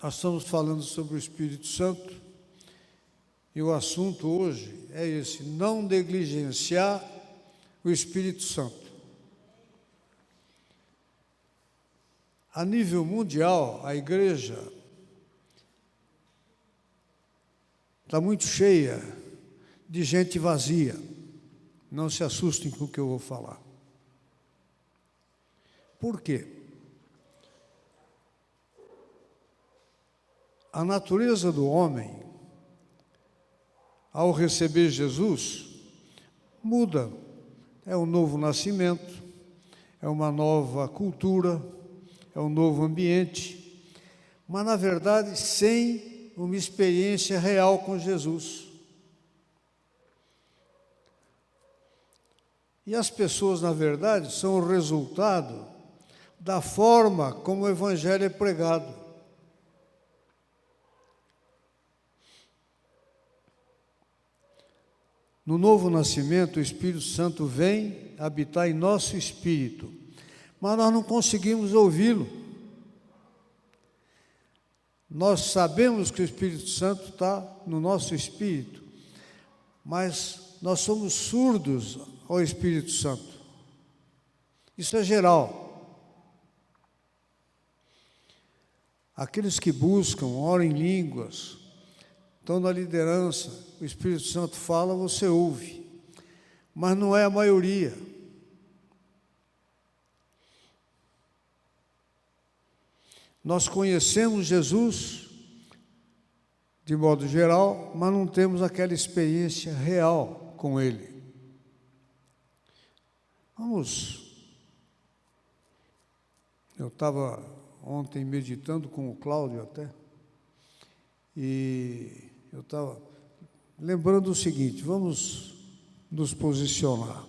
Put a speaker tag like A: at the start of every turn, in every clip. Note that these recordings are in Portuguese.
A: Nós estamos falando sobre o Espírito Santo e o assunto hoje é esse: não negligenciar o Espírito Santo. A nível mundial, a igreja está muito cheia de gente vazia. Não se assustem com o que eu vou falar. Por quê? A natureza do homem, ao receber Jesus, muda. É um novo nascimento, é uma nova cultura, é um novo ambiente, mas, na verdade, sem uma experiência real com Jesus. E as pessoas, na verdade, são o resultado da forma como o Evangelho é pregado. No novo nascimento, o Espírito Santo vem habitar em nosso espírito, mas nós não conseguimos ouvi-lo. Nós sabemos que o Espírito Santo está no nosso espírito, mas nós somos surdos ao Espírito Santo. Isso é geral. Aqueles que buscam, oram em línguas, estão na liderança, o Espírito Santo fala, você ouve, mas não é a maioria. Nós conhecemos Jesus de modo geral, mas não temos aquela experiência real com Ele. Eu estava ontem meditando com o Cláudio até, e eu estava lembrando o seguinte: vamos nos posicionar.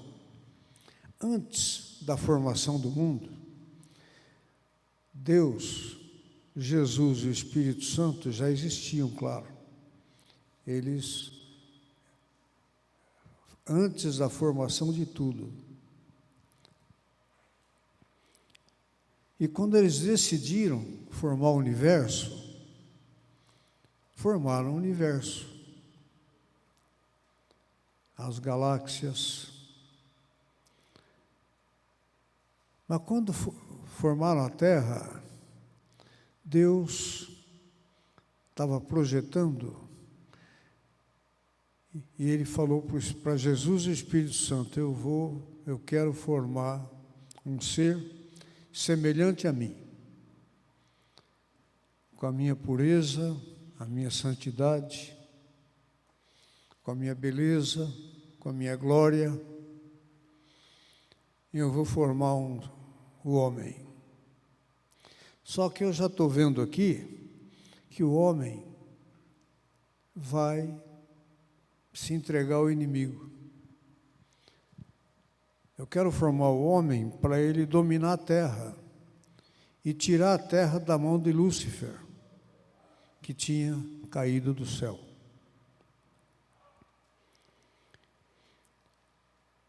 A: Antes da formação do mundo, Deus, Jesus e o Espírito Santo já existiam, claro. Eles, antes da formação de tudo. E quando eles decidiram formar o universo, formaram o universo, as galáxias. Mas quando formaram a Terra, Deus estava projetando, e Ele falou para Jesus e o Espírito Santo: eu quero formar um ser semelhante a mim, com a minha pureza, a minha santidade, com a minha beleza, com a minha glória, e eu vou formar o homem. Só que eu já estou vendo aqui que o homem vai se entregar ao inimigo. Eu quero formar o homem para ele dominar a terra e tirar a terra da mão de Lúcifer, que tinha caído do céu.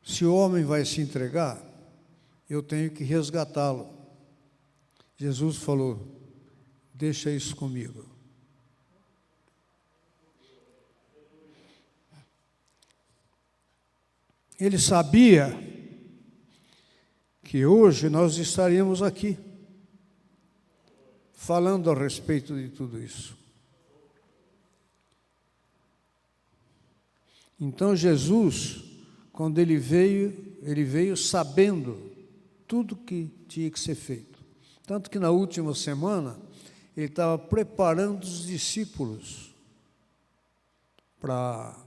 A: Se o homem vai se entregar, eu tenho que resgatá-lo. Jesus falou: deixa isso comigo. Ele sabia que hoje nós estaríamos aqui, falando a respeito de tudo isso. Então Jesus, quando ele veio sabendo tudo que tinha que ser feito. Tanto que na última semana, ele estava preparando os discípulos para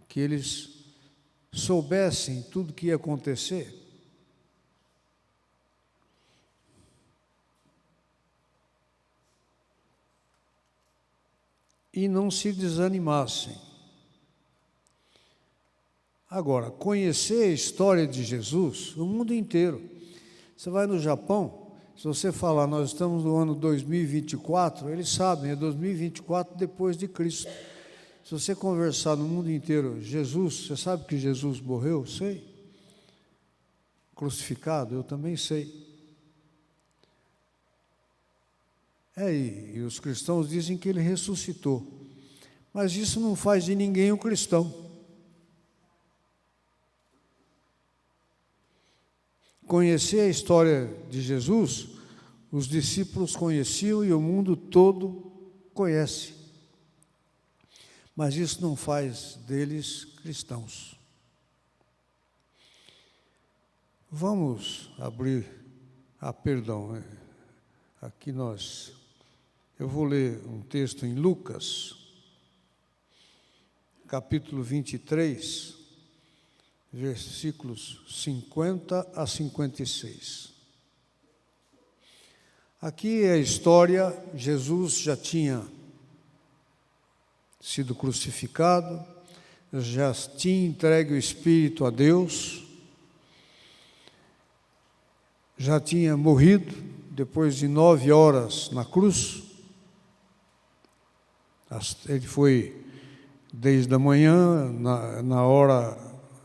A: que eles soubessem tudo o que ia acontecer. E não se desanimassem. Agora, conhecer a história de Jesus, o mundo inteiro. Você vai no Japão, se você falar, nós estamos no ano 2024, eles sabem, é 2024 depois de Cristo. Se você conversar no mundo inteiro, Jesus, você sabe que Jesus morreu? Sei. Crucificado, eu também sei. E os cristãos dizem que ele ressuscitou. Mas isso não faz de ninguém um cristão. Conhecer a história de Jesus, os discípulos conheciam e o mundo todo conhece. Mas isso não faz deles cristãos. Vamos abrir, aqui eu vou ler um texto em Lucas, capítulo 23, versículos 50 a 56. Aqui é a história, Jesus já tinha sido crucificado, já tinha entregue o Espírito a Deus, já tinha morrido, depois de 9 horas na cruz. Ele foi desde a manhã,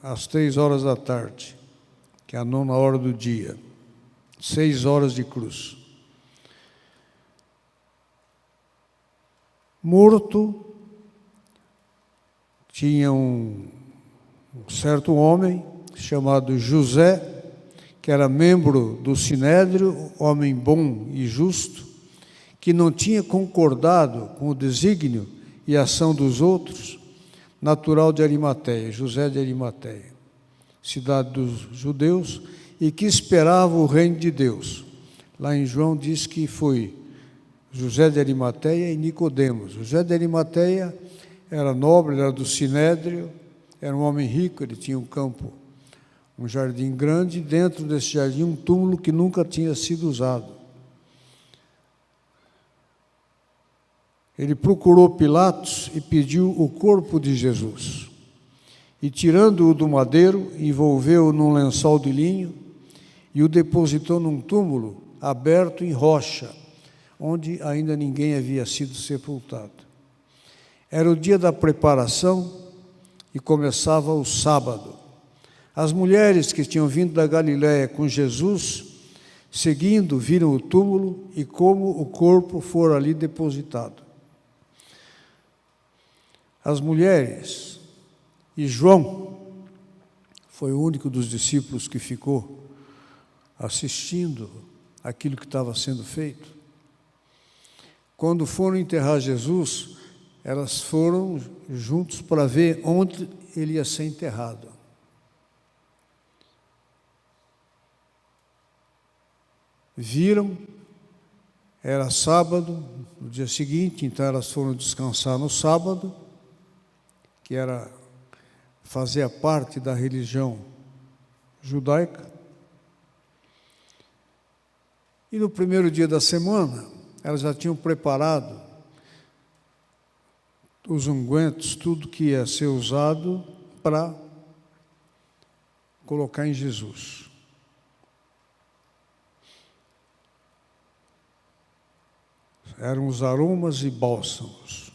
A: às 3 horas da tarde, que é a 9ª hora do dia, 6 horas de cruz. Morto, tinha um certo homem chamado José, que era membro do Sinédrio, homem bom e justo, que não tinha concordado com o desígnio e ação dos outros, natural de Arimateia, José de Arimateia, cidade dos judeus, e que esperava o reino de Deus. Lá em João diz que foi José de Arimateia e Nicodemos. José de Arimateia era nobre, era do Sinédrio, era um homem rico, ele tinha um campo, um jardim grande, dentro desse jardim um túmulo que nunca tinha sido usado. Ele procurou Pilatos e pediu o corpo de Jesus. E tirando-o do madeiro, envolveu-o num lençol de linho e o depositou num túmulo aberto em rocha, onde ainda ninguém havia sido sepultado. Era o dia da preparação e começava o sábado. As mulheres que tinham vindo da Galiléia com Jesus, seguindo, viram o túmulo e como o corpo fora ali depositado. As mulheres, e João foi o único dos discípulos que ficou assistindo aquilo que estava sendo feito. Quando foram enterrar Jesus, elas foram juntos para ver onde ele ia ser enterrado. Viram, era sábado, no dia seguinte, então elas foram descansar no sábado, que fazia parte da religião judaica. E no primeiro dia da semana, elas já tinham preparado os ungüentos, tudo que ia ser usado para colocar em Jesus. Eram os aromas e bálsamos.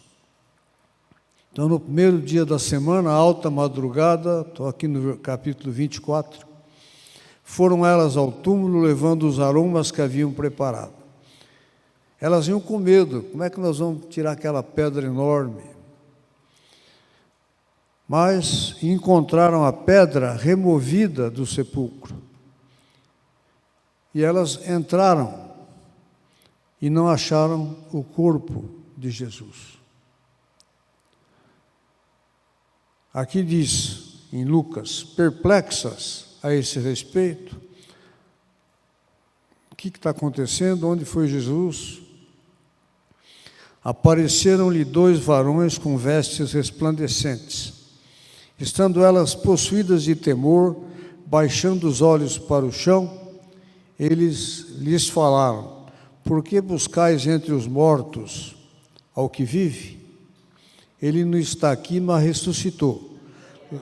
A: Então, no primeiro dia da semana, alta madrugada, estou aqui no capítulo 24, foram elas ao túmulo levando os aromas que haviam preparado. Elas iam com medo, como é que nós vamos tirar aquela pedra enorme? Mas encontraram a pedra removida do sepulcro. E elas entraram e não acharam o corpo de Jesus. Aqui diz, em Lucas, perplexas a esse respeito, o que está acontecendo, onde foi Jesus? Apareceram-lhe 2 varões com vestes resplandecentes. Estando elas possuídas de temor, baixando os olhos para o chão, eles lhes falaram: por que buscais entre os mortos ao que vive? Ele não está aqui, mas ressuscitou.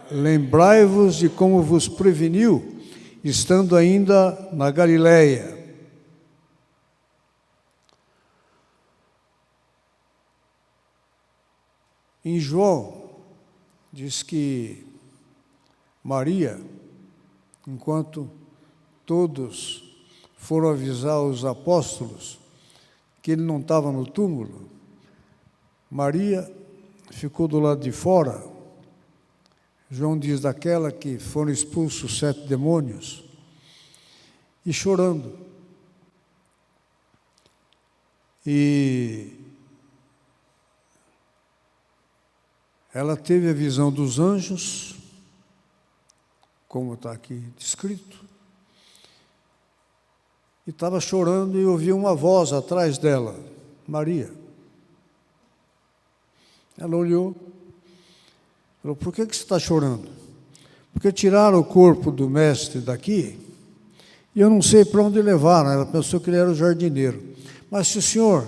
A: Lembrai-vos de como vos preveniu, estando ainda na Galiléia. Em João, diz que Maria, enquanto todos foram avisar os apóstolos que ele não estava no túmulo, Maria ficou do lado de fora. João diz daquela que foram expulsos 7 demônios, e chorando. E ela teve a visão dos anjos, como está aqui descrito, e estava chorando e ouviu uma voz atrás dela, Maria. Ela olhou, falou: por que você está chorando? Porque tiraram o corpo do mestre daqui e eu não sei para onde levaram. Ela pensou que ele era o jardineiro. Mas se o senhor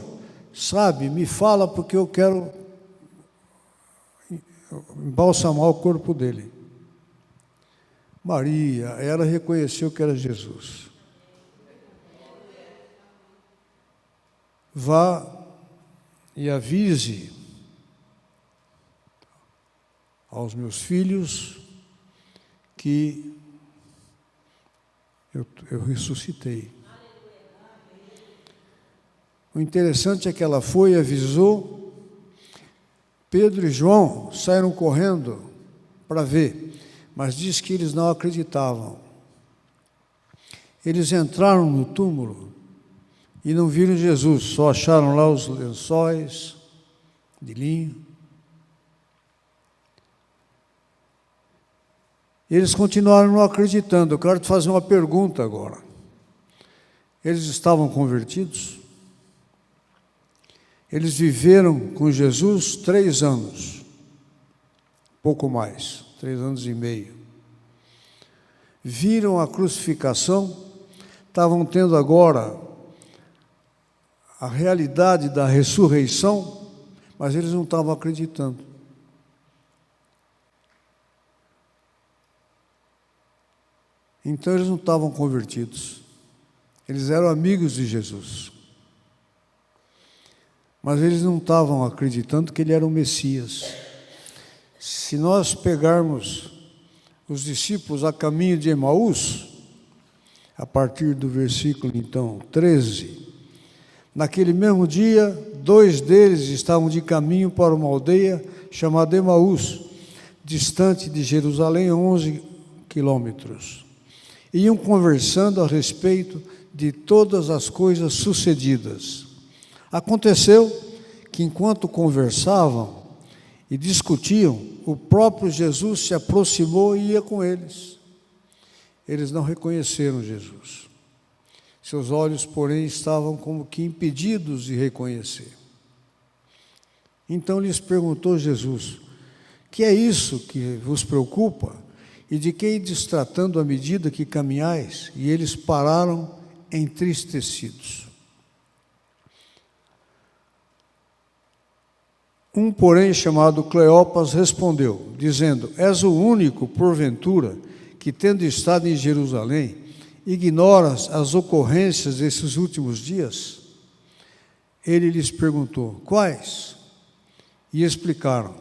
A: sabe, me fala, porque eu quero embalsamar o corpo dele. Maria, ela reconheceu que era Jesus. Vá e avise aos meus filhos que eu ressuscitei. O interessante é que ela foi e avisou. Pedro e João saíram correndo para ver, mas diz que eles não acreditavam. Eles entraram no túmulo e não viram Jesus, só acharam lá os lençóis de linho. Eles continuaram não acreditando. Eu quero te fazer uma pergunta agora. Eles estavam convertidos? Eles viveram com Jesus 3 anos, pouco mais, 3 anos e meio. Viram a crucificação, estavam tendo agora a realidade da ressurreição, mas eles não estavam acreditando. Então eles não estavam convertidos. Eles eram amigos de Jesus. Mas eles não estavam acreditando que ele era o Messias. Se nós pegarmos os discípulos a caminho de Emaús, a partir do versículo, então, 13, naquele mesmo dia, 2 deles estavam de caminho para uma aldeia chamada Emaús, distante de Jerusalém, 11 quilômetros. Iam conversando a respeito de todas as coisas sucedidas. Aconteceu que, enquanto conversavam e discutiam, o próprio Jesus se aproximou e ia com eles. Eles não reconheceram Jesus. Seus olhos, porém, estavam como que impedidos de reconhecer. Então lhes perguntou Jesus: que é isso que vos preocupa? E de que ides tratando à medida que caminhais? E eles pararam entristecidos. Um, porém, chamado Cleopas, respondeu, dizendo: és o único, porventura, que, tendo estado em Jerusalém, ignoras as ocorrências desses últimos dias? Ele lhes perguntou: quais? E explicaram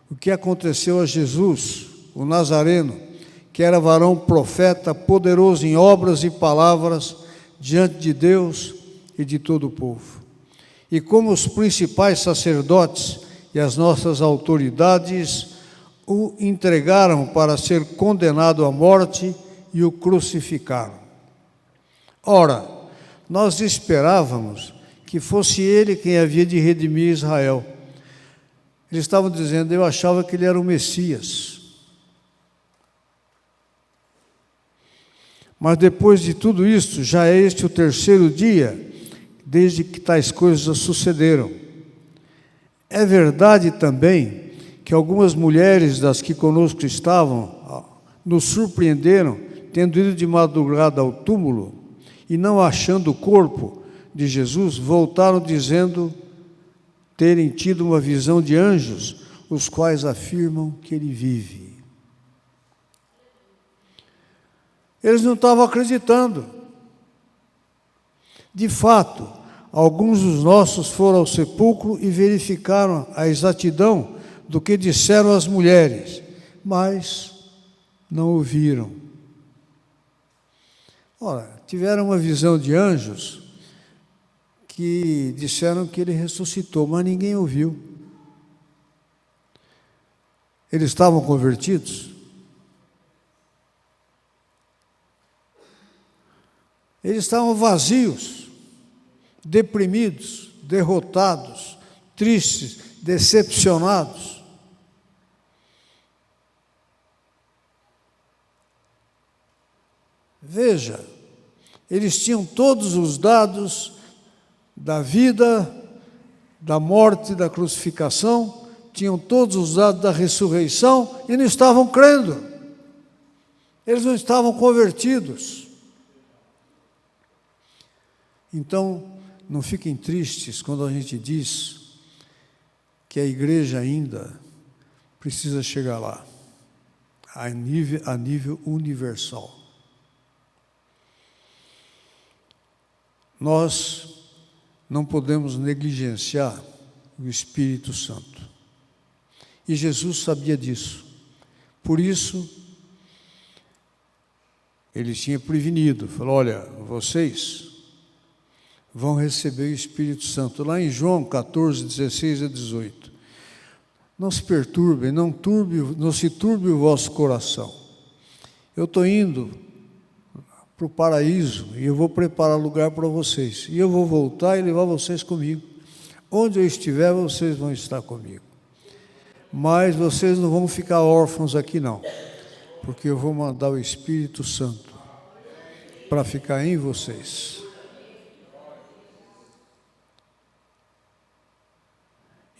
A: o que aconteceu a Jesus, o Nazareno, que era varão profeta, poderoso em obras e palavras diante de Deus e de todo o povo. E como os principais sacerdotes e as nossas autoridades o entregaram para ser condenado à morte e o crucificaram. Ora, nós esperávamos que fosse ele quem havia de redimir Israel. Eles estavam dizendo: eu achava que ele era o Messias. Mas depois de tudo isso, já é este o 3º dia, desde que tais coisas sucederam. É verdade também que algumas mulheres das que conosco estavam nos surpreenderam, tendo ido de madrugada ao túmulo e não achando o corpo de Jesus, voltaram dizendo terem tido uma visão de anjos, os quais afirmam que ele vive. Eles não estavam acreditando. De fato, alguns dos nossos foram ao sepulcro e verificaram a exatidão do que disseram as mulheres, mas não ouviram. Ora, tiveram uma visão de anjos que disseram que ele ressuscitou, mas ninguém ouviu. Eles estavam convertidos? Eles estavam vazios, deprimidos, derrotados, tristes, decepcionados. Veja, eles tinham todos os dados da vida, da morte, da crucificação, tinham todos os dados da ressurreição e não estavam crendo. Eles não estavam convertidos. Então, não fiquem tristes quando a gente diz que a igreja ainda precisa chegar lá, a nível universal. Nós não podemos negligenciar o Espírito Santo. E Jesus sabia disso. Por isso, ele tinha prevenido. Falou, olha, vocês vão receber o Espírito Santo. Lá em João 14, 16 a 18. Não se perturbem, não se turbe o vosso coração. Eu estou indo para o paraíso e eu vou preparar lugar para vocês. E eu vou voltar e levar vocês comigo. Onde eu estiver, vocês vão estar comigo. Mas vocês não vão ficar órfãos aqui não, porque eu vou mandar o Espírito Santo para ficar em vocês.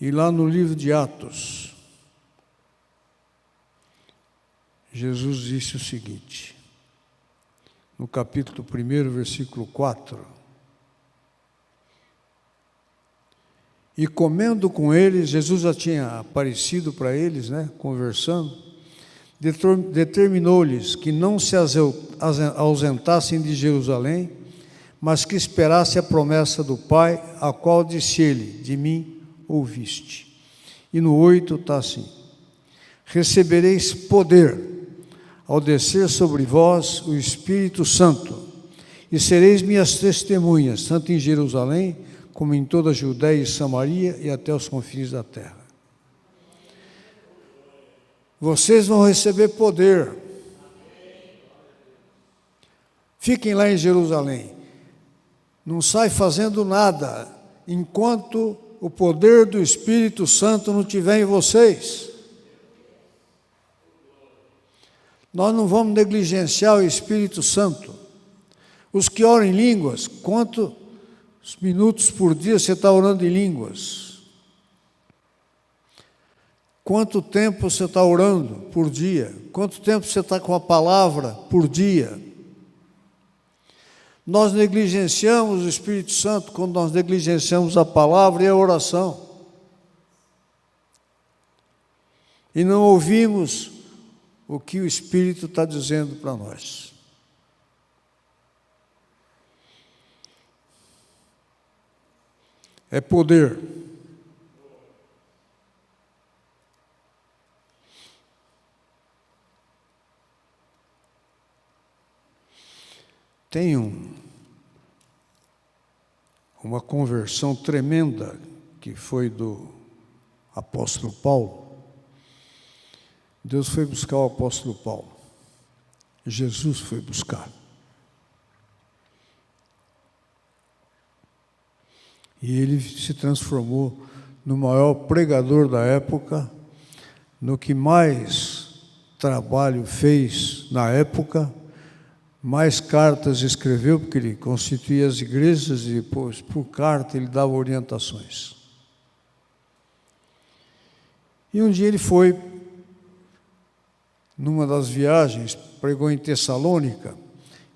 A: E lá no livro de Atos, Jesus disse o seguinte, no capítulo 1, versículo 4, e comendo com eles, Jesus já tinha aparecido para eles, conversando, determinou-lhes que não se ausentassem de Jerusalém, mas que esperasse a promessa do Pai, a qual disse ele, de mim ouviste. E no 8 está assim, recebereis poder, ao descer sobre vós o Espírito Santo, e sereis minhas testemunhas, tanto em Jerusalém, como em toda a Judéia e Samaria e até os confins da terra. Vocês vão receber poder. Fiquem lá em Jerusalém. Não sai fazendo nada enquanto o poder do Espírito Santo não estiver em vocês. Nós não vamos negligenciar o Espírito Santo. Os que oram em línguas, quantos minutos por dia você está orando em línguas? Quanto tempo você está orando por dia? Quanto tempo você está com a palavra por dia? Nós negligenciamos o Espírito Santo quando nós negligenciamos a palavra e a oração. E não ouvimos o que o Espírito está dizendo para nós. É poder. Tem uma conversão tremenda que foi do apóstolo Paulo. Deus foi buscar o apóstolo Paulo. Jesus foi buscar. E ele se transformou no maior pregador da época, no que mais trabalho fez na época, mais cartas escreveu, porque ele constituía as igrejas e depois, por carta, ele dava orientações. E um dia ele foi, numa das viagens, pregou em Tessalônica,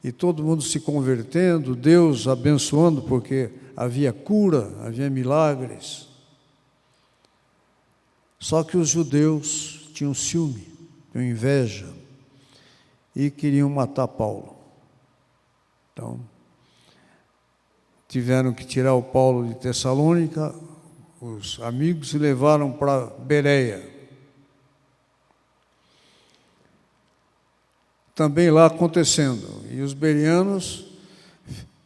A: e todo mundo se convertendo, Deus abençoando, porque havia cura, havia milagres. Só que os judeus tinham ciúme, tinham inveja, e queriam matar Paulo. Então, tiveram que tirar o Paulo de Tessalônica, os amigos, e levaram para Bereia. Também lá acontecendo. E os bereanos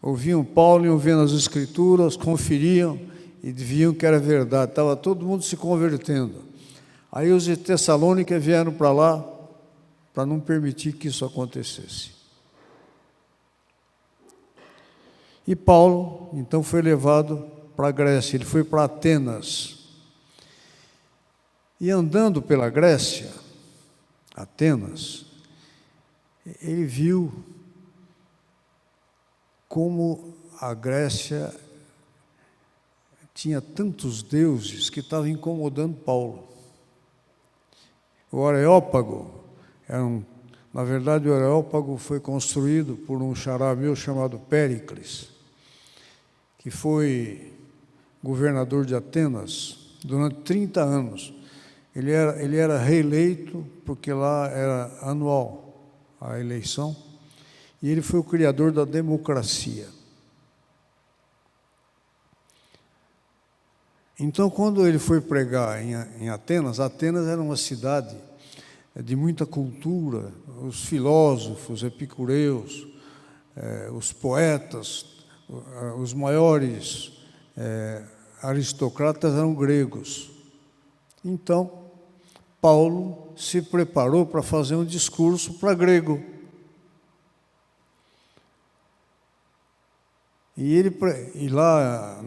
A: ouviam Paulo, iam vendo as Escrituras, conferiam e viam que era verdade. Estava todo mundo se convertendo. Aí os de Tessalônica vieram para lá para não permitir que isso acontecesse. E Paulo, então, foi levado para a Grécia, ele foi para Atenas. E andando pela Grécia, Atenas, ele viu como a Grécia tinha tantos deuses que estavam incomodando Paulo. O Areópago, na verdade o Areópago foi construído por um xará meu chamado Péricles, que foi governador de Atenas durante 30 anos. Ele era reeleito, porque lá era anual a eleição, e ele foi o criador da democracia. Então, quando ele foi pregar em Atenas, Atenas era uma cidade de muita cultura, os filósofos, epicureus, os poetas, os maiores aristocratas eram gregos. Então, Paulo se preparou para fazer um discurso para grego. E lá,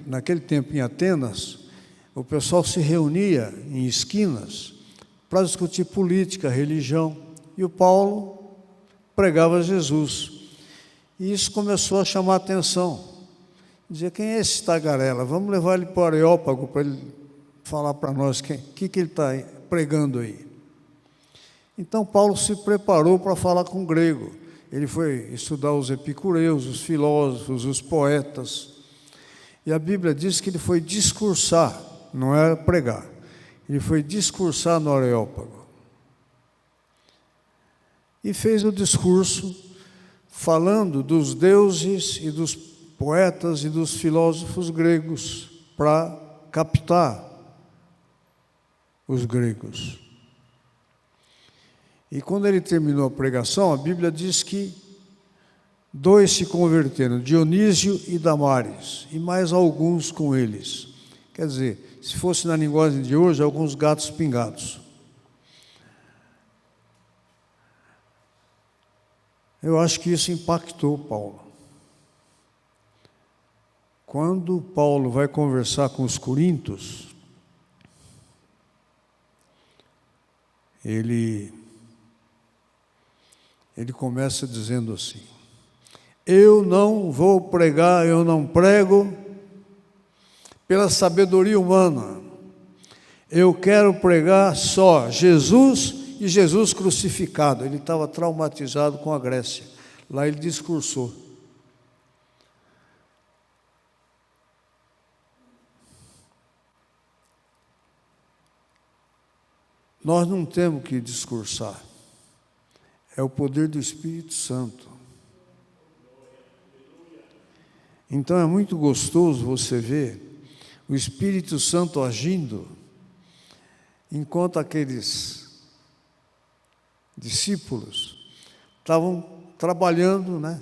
A: naquele tempo em Atenas, o pessoal se reunia em esquinas para discutir política, religião, e o Paulo pregava Jesus. E isso começou a chamar a atenção. Dizia, quem é esse tagarela? Vamos levar ele para o Areópago para ele falar para nós o que ele está pregando aí. Então Paulo se preparou para falar com o grego. Ele foi estudar os epicureus, os filósofos, os poetas. E a Bíblia diz que ele foi discursar, não era pregar. Ele foi discursar no Areópago. E fez o discurso falando dos deuses e dos poetas e dos filósofos gregos para captar os gregos. E quando ele terminou a pregação, a Bíblia diz que 2 se converteram, Dionísio e Damares, e mais alguns com eles. Quer dizer, se fosse na linguagem de hoje, alguns gatos pingados. Eu acho que isso impactou Paulo. Quando Paulo vai conversar com os coríntios, ele começa dizendo assim: eu não vou pregar, eu não prego pela sabedoria humana. Eu quero pregar só Jesus e Jesus crucificado. Ele estava traumatizado com a Grécia. Lá ele discursou. Nós não temos que discursar. É o poder do Espírito Santo. Então é muito gostoso você ver o Espírito Santo agindo, enquanto aqueles discípulos estavam trabalhando, né,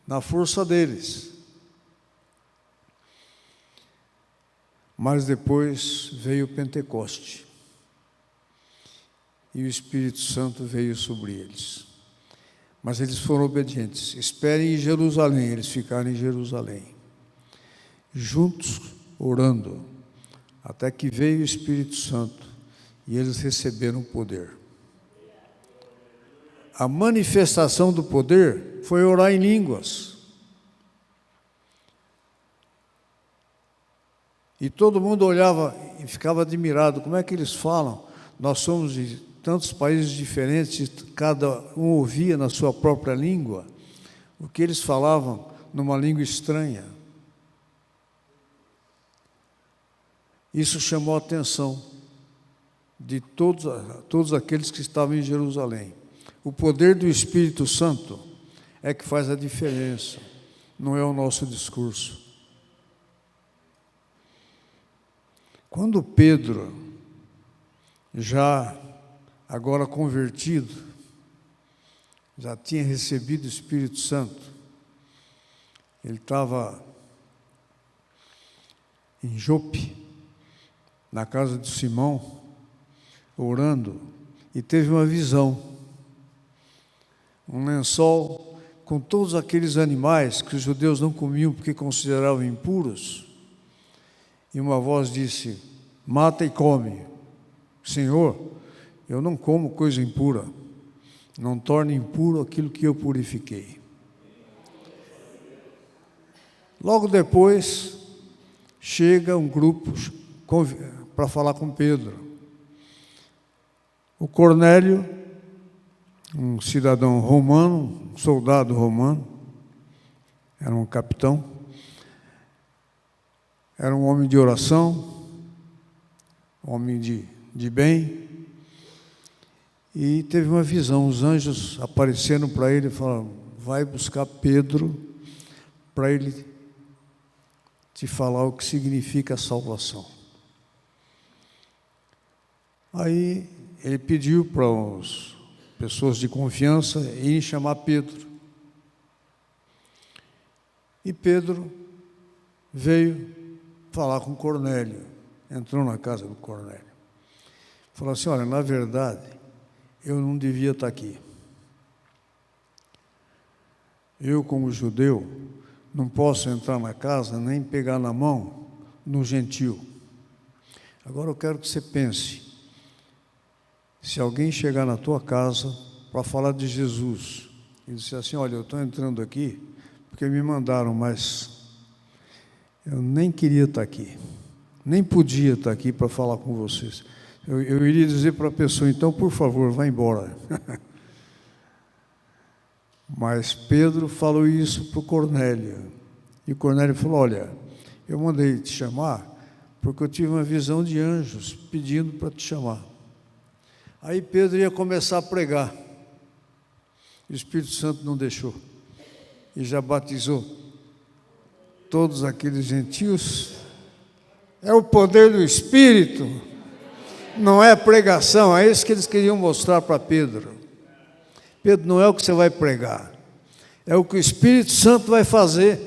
A: na força deles. Mas depois veio o Pentecoste. E o Espírito Santo veio sobre eles. Mas eles foram obedientes. Esperem em Jerusalém, eles ficaram em Jerusalém. Juntos, orando, até que veio o Espírito Santo e eles receberam o poder. A manifestação do poder foi orar em línguas. E todo mundo olhava e ficava admirado. Como é que eles falam? Nós somos de tantos países diferentes, cada um ouvia na sua própria língua o que eles falavam numa língua estranha. Isso chamou a atenção de todos aqueles que estavam em Jerusalém. O poder do Espírito Santo é que faz a diferença, não é o nosso discurso. Quando Pedro, já agora convertido, já tinha recebido o Espírito Santo, Ele estava em Jope, na casa de Simão, orando, e teve uma visão. Um lençol com todos aqueles animais que os judeus não comiam porque consideravam impuros. E uma voz disse: mata e come. Senhor, eu não como coisa impura. Não torne impuro aquilo que eu purifiquei. Logo depois, chega um grupo para falar com Pedro. O Cornélio, um cidadão romano, um soldado romano, era um capitão, era um homem de oração, homem de bem, e teve uma visão. Os anjos apareceram para ele e falaram: vai buscar Pedro para ele te falar o que significa a salvação. Aí ele pediu para as pessoas de confiança irem chamar Pedro. E Pedro veio falar com Cornélio, entrou na casa do Cornélio. Falou assim: olha, na verdade, eu não devia estar aqui. Eu, como judeu, não posso entrar na casa nem pegar na mão no gentil. Agora eu quero que você pense: se alguém chegar na tua casa para falar de Jesus e disser assim: olha, eu estou entrando aqui porque me mandaram, mas eu nem queria estar aqui, nem podia estar aqui para falar com vocês. Eu iria dizer para a pessoa: então, por favor, vá embora. Mas Pedro falou isso para o Cornélio. E o Cornélio falou: olha, eu mandei te chamar porque eu tive uma visão de anjos pedindo para te chamar. Aí Pedro ia começar a pregar. O Espírito Santo não deixou. E já batizou todos aqueles gentios. É o poder do Espírito. Não é pregação. É isso que eles queriam mostrar para Pedro. Pedro, não é o que você vai pregar, é o que o Espírito Santo vai fazer.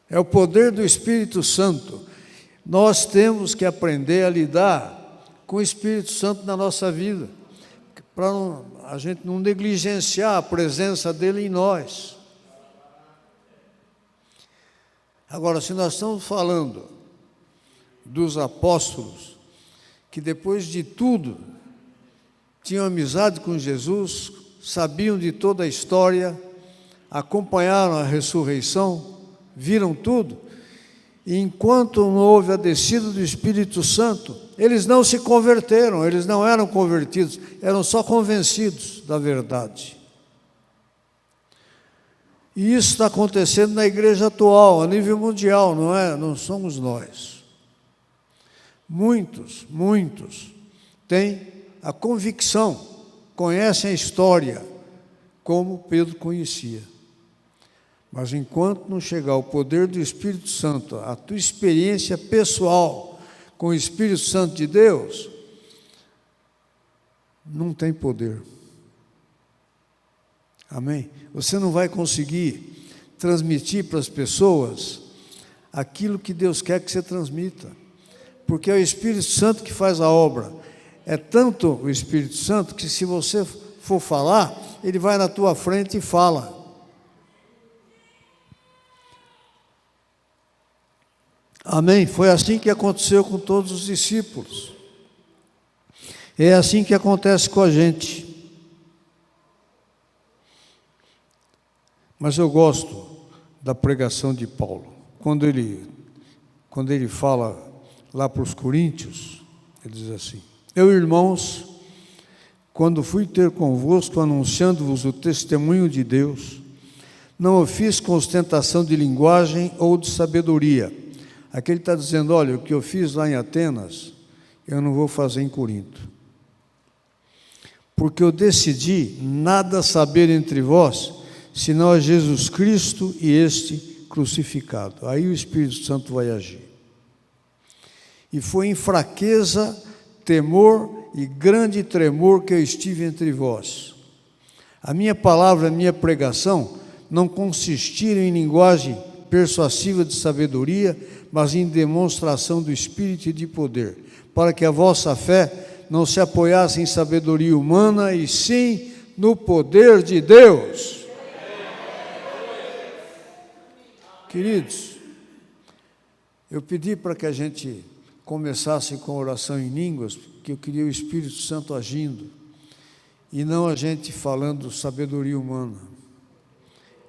A: É o poder do Espírito Santo. Nós temos que aprender a lidar com o Espírito Santo na nossa vida, para a gente não negligenciar a presença dele em nós. Agora, se nós estamos falando dos apóstolos, que depois de tudo tinham amizade com Jesus, sabiam de toda a história, acompanharam a ressurreição, viram tudo, e enquanto não houve a descida do Espírito Santo, eles não se converteram, eles não eram convertidos, eram só convencidos da verdade. E isso está acontecendo na igreja atual, a nível mundial, não somos nós. Muitos têm a convicção, conhecem a história, como Pedro conhecia. Mas enquanto não chegar o poder do Espírito Santo, a tua experiência pessoal com o Espírito Santo de Deus, não tem poder. Amém? Você não vai conseguir transmitir para as pessoas aquilo que Deus quer que você transmita, porque é o Espírito Santo que faz a obra. É tanto o Espírito Santo que, se você for falar, ele vai na tua frente e fala. Amém? Foi assim que aconteceu com todos os discípulos. É assim que acontece com a gente. Mas eu gosto da pregação de Paulo. Quando ele fala lá para os Coríntios, ele diz assim: eu, irmãos, quando fui ter convosco, anunciando-vos o testemunho de Deus, não o fiz com ostentação de linguagem ou de sabedoria. Aqui ele está dizendo: olha, o que eu fiz lá em Atenas, eu não vou fazer em Corinto. Porque eu decidi nada saber entre vós, senão a Jesus Cristo e este crucificado. Aí o Espírito Santo vai agir. E foi em fraqueza, temor e grande tremor que eu estive entre vós. A minha palavra, a minha pregação, não consistiram em linguagem persuasiva de sabedoria, mas em demonstração do Espírito e de poder, para que a vossa fé não se apoiasse em sabedoria humana, e sim no poder de Deus. Queridos, eu pedi para que a gente começasse com oração em línguas, porque eu queria o Espírito Santo agindo, e não a gente falando sabedoria humana.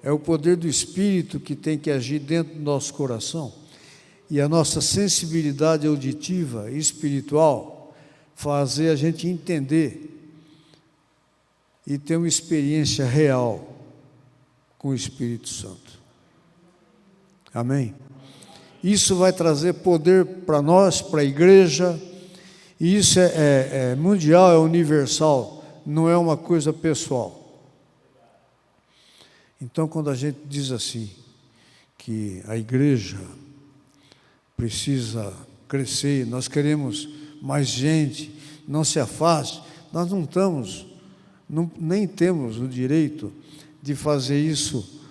A: É o poder do Espírito que tem que agir dentro do nosso coração, e a nossa sensibilidade auditiva e espiritual fazer a gente entender e ter uma experiência real com o Espírito Santo. Amém? Isso vai trazer poder para nós, para a igreja, e isso é mundial, é universal, não é uma coisa pessoal. Então, quando a gente diz assim, que a igreja precisa crescer, nós queremos mais gente, não se afaste, nós nem temos o direito de fazer isso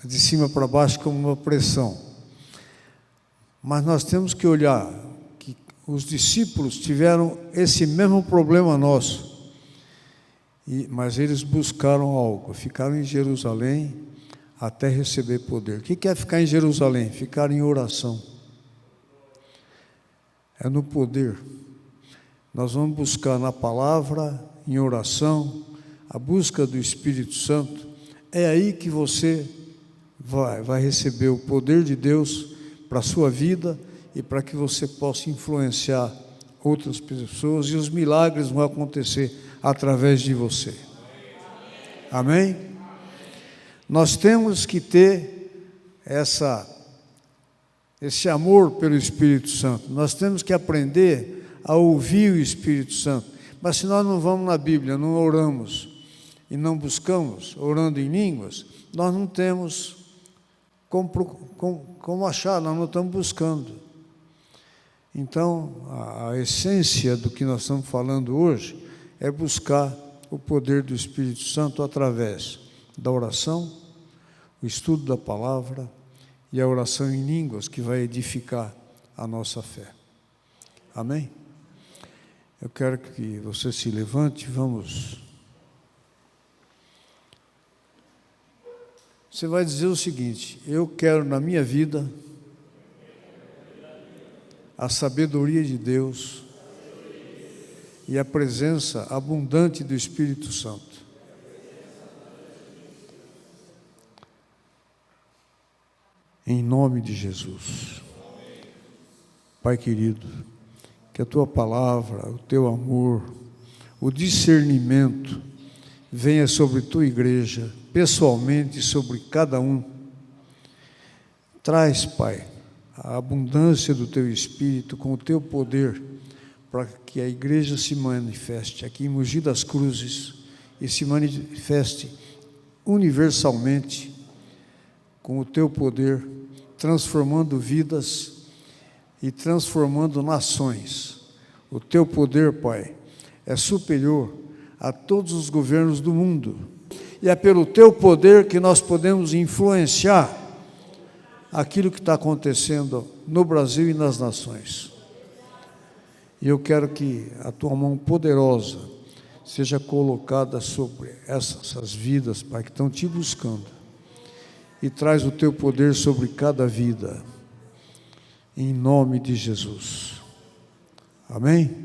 A: de cima para baixo como uma pressão. Mas nós temos que olhar que os discípulos tiveram esse mesmo problema nosso, mas eles buscaram algo, ficaram em Jerusalém até receber poder. O que é ficar em Jerusalém? Ficar em oração. É no poder. Nós vamos buscar na palavra, em oração, a busca do Espírito Santo. É aí que você vai receber o poder de Deus para a sua vida e para que você possa influenciar outras pessoas, e os milagres vão acontecer através de você. Amém? Nós temos que ter esse amor pelo Espírito Santo. Nós temos que aprender a ouvir o Espírito Santo. Mas se nós não vamos na Bíblia, não oramos e não buscamos, orando em línguas, nós não temos como achar, nós não estamos buscando. Então, a essência do que nós estamos falando hoje é buscar o poder do Espírito Santo através da oração, o estudo da palavra e a oração em línguas, que vai edificar a nossa fé. Amém? Eu quero que você se levante, vamos. Você vai dizer o seguinte: eu quero na minha vida a sabedoria de Deus e a presença abundante do Espírito Santo. Em nome de Jesus. Pai querido, que a Tua palavra, o Teu amor, o discernimento venha sobre Tua igreja, pessoalmente sobre cada um. Traz, Pai, a abundância do Teu Espírito com o Teu poder, para que a igreja se manifeste aqui em Mogi das Cruzes e se manifeste universalmente com o Teu poder, transformando vidas e transformando nações. O Teu poder, Pai, é superior a todos os governos do mundo, e é pelo Teu poder que nós podemos influenciar aquilo que está acontecendo no Brasil e nas nações. E eu quero que a Tua mão poderosa seja colocada sobre essas vidas, Pai, que estão Te buscando, e traz o Teu poder sobre cada vida, em nome de Jesus. Amém?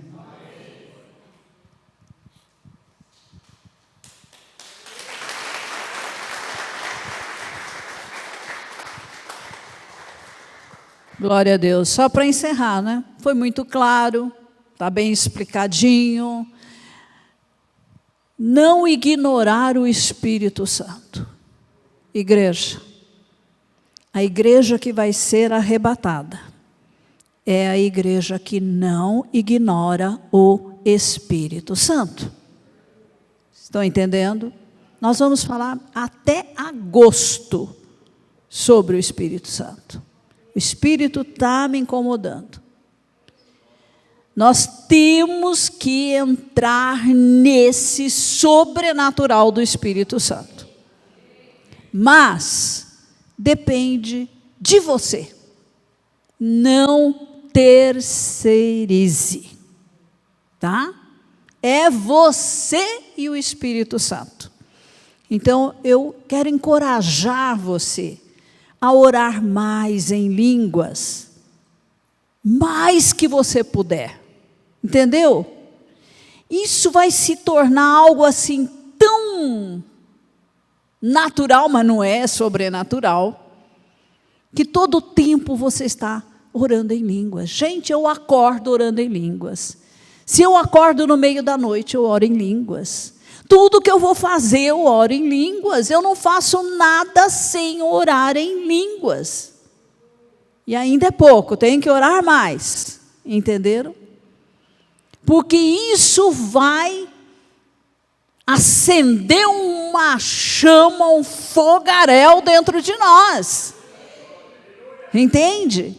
B: Glória a Deus. Só para encerrar, né? Foi muito claro, está bem explicadinho. Não ignorar o Espírito Santo. Igreja, a igreja que vai ser arrebatada é a igreja que não ignora o Espírito Santo. Estão entendendo? Nós vamos falar até agosto sobre o Espírito Santo. O Espírito está me incomodando. Nós temos que entrar nesse sobrenatural do Espírito Santo. Mas depende de você. Não terceirize, tá? É você e o Espírito Santo. Então, eu quero encorajar você a orar mais em línguas, mais que você puder, entendeu? Isso vai se tornar algo assim tão natural, mas não é sobrenatural, que todo tempo você está orando em línguas. Gente, eu acordo orando em línguas. Se eu acordo no meio da noite, eu oro em línguas. Tudo que eu vou fazer, eu oro em línguas. Eu não faço nada sem orar em línguas. E ainda é pouco, tem que orar mais. Entenderam? Porque isso vai acender uma chama, um fogaréu dentro de nós. Entende?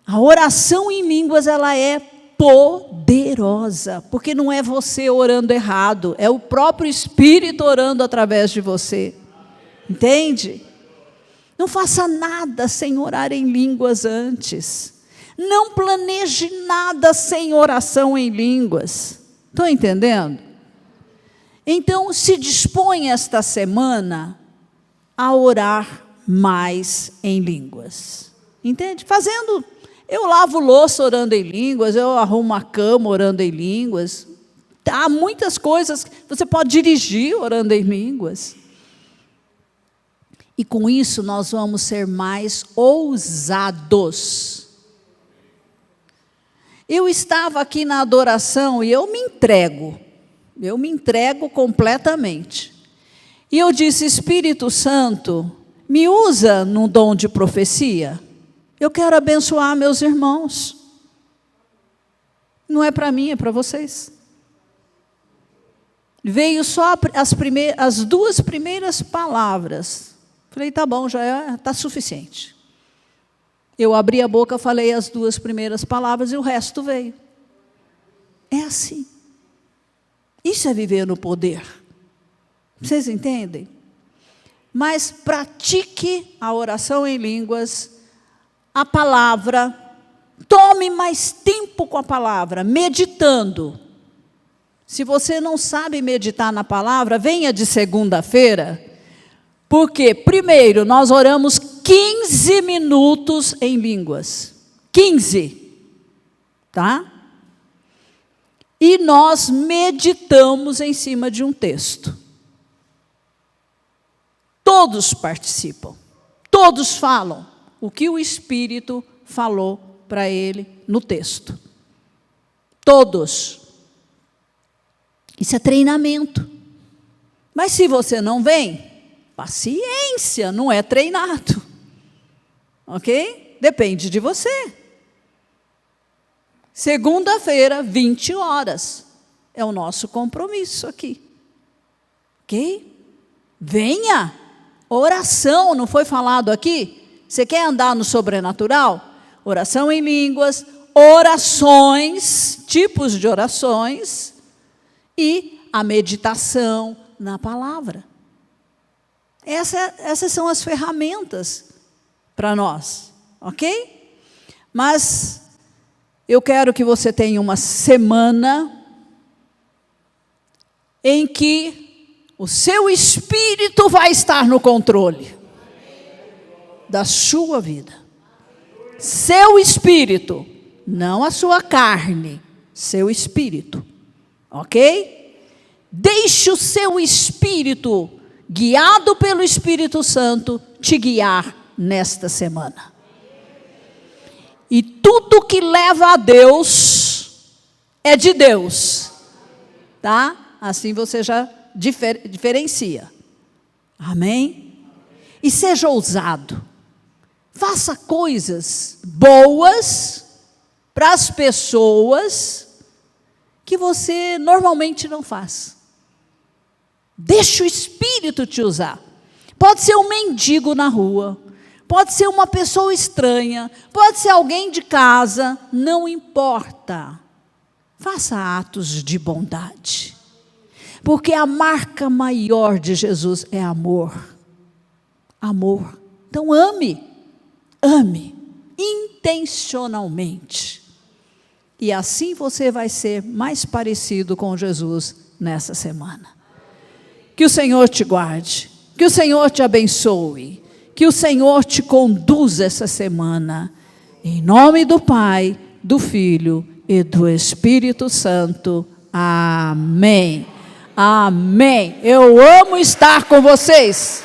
B: A oração em línguas, ela é poderosa, porque não é você orando errado, é o próprio Espírito orando através de você. Entende? Não faça nada sem orar em línguas antes. Não planeje nada sem oração em línguas. Estão entendendo? Então, se dispõe esta semana a orar mais em línguas. Entende? Eu lavo louça orando em línguas, eu arrumo a cama orando em línguas. Há muitas coisas que você pode dirigir orando em línguas. E com isso nós vamos ser mais ousados. Eu estava aqui na adoração e eu me entrego completamente. E eu disse: Espírito Santo, me usa no dom de profecia. Eu quero abençoar meus irmãos. Não é para mim, é para vocês. Veio só as duas primeiras palavras. Falei, tá bom, já está suficiente. Eu abri a boca, falei as duas primeiras palavras e o resto veio. É assim. Isso é viver no poder. Vocês entendem? Mas pratique a oração em línguas, a palavra, tome mais tempo com a palavra, meditando. Se você não sabe meditar na palavra, venha de segunda-feira, porque, primeiro, nós oramos 15 minutos em línguas. 15, tá? E nós meditamos em cima de um texto. Todos participam, todos falam o que o Espírito falou para ele no texto. Todos. Isso é treinamento. Mas se você não vem, paciência, não é treinado. Ok? Depende de você. Segunda-feira, 20 horas. É o nosso compromisso aqui. Ok? Venha. Oração, não foi falado aqui? Você quer andar no sobrenatural? Oração em línguas, orações, tipos de orações, e a meditação na palavra. Essas são as ferramentas para nós, ok? Mas eu quero que você tenha uma semana em que o seu espírito vai estar no controle da sua vida. Seu espírito, não a sua carne, seu espírito, ok? Deixe o seu espírito, guiado pelo Espírito Santo, te guiar nesta semana. E tudo que leva a Deus é de Deus, tá? Assim você já diferencia. Amém? E seja ousado. Faça coisas boas para as pessoas que você normalmente não faz. Deixe o Espírito te usar. Pode ser um mendigo na rua, pode ser uma pessoa estranha, pode ser alguém de casa, não importa. Faça atos de bondade. Porque a marca maior de Jesus é amor. amor. Então ame intencionalmente. E assim você vai ser mais parecido com Jesus nessa semana. Que o Senhor te guarde, que o Senhor te abençoe, que o Senhor te conduza essa semana. Em nome do Pai, do Filho e do Espírito Santo. Amém. Amém. Eu amo estar com vocês.